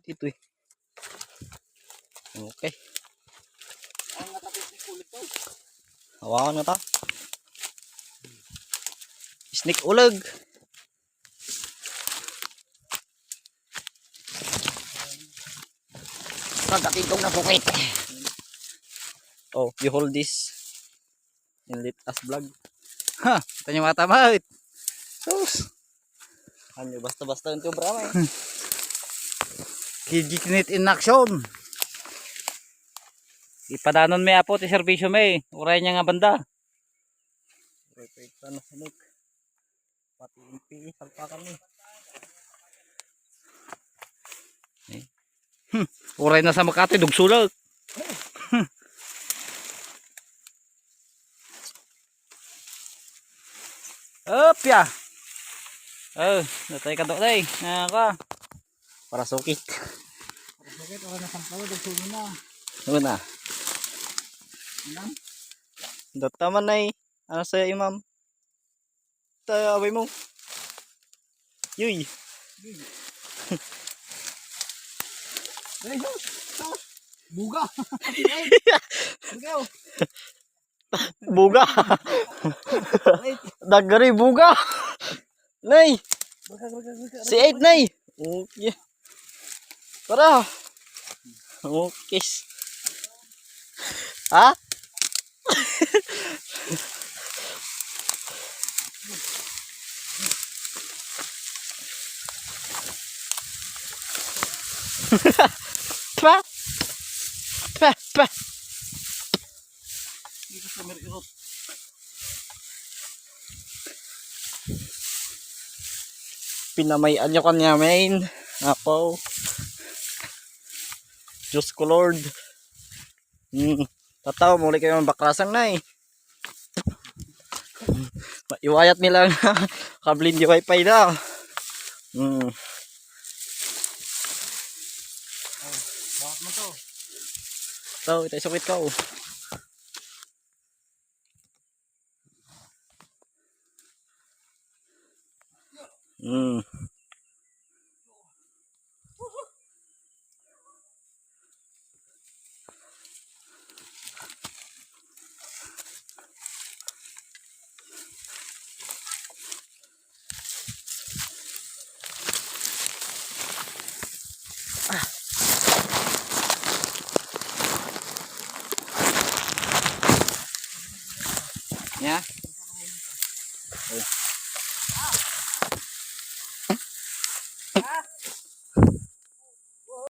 dito eh. Okay. Ang natapos ni kulit to. Hawakan na ta. Snake ulag. Pagkatitong na pukit. Oh, you hold this. And let us vlog. Ha, ito nyo mga tamahit. Sus. Ano, basta-basta ito brama eh. Kijikinit in action. Ipadanon may apo, ti servisyo may. Uray niya nga banda. Perfect na sanik. Pati impi, salpakan eh. Uray na sa Makati, dugsulag. Up ya. Natay ka doon day. Naka. Para sukit. Para sukit, ako nasampaw, dagsulo na. Ano na? Ilan? Dota man ay. Ano sa'yo imam? Tayo away mo. Yuy. Hey, sus! Buga! Bugaw! Buga. Dagari buga. Nay. Si 8 nay. Okay. Tara. Okay. Ha? Pa. Pa. Pa. Dito sa Merirot. Pinamayan nyo kanya main. Apo. Diyos ko Lord. Tataw, muli kayo ng bakrasang na eh. Iwayat nila na kablin di wifi na. Bakit mo to? So, ito isukit ko.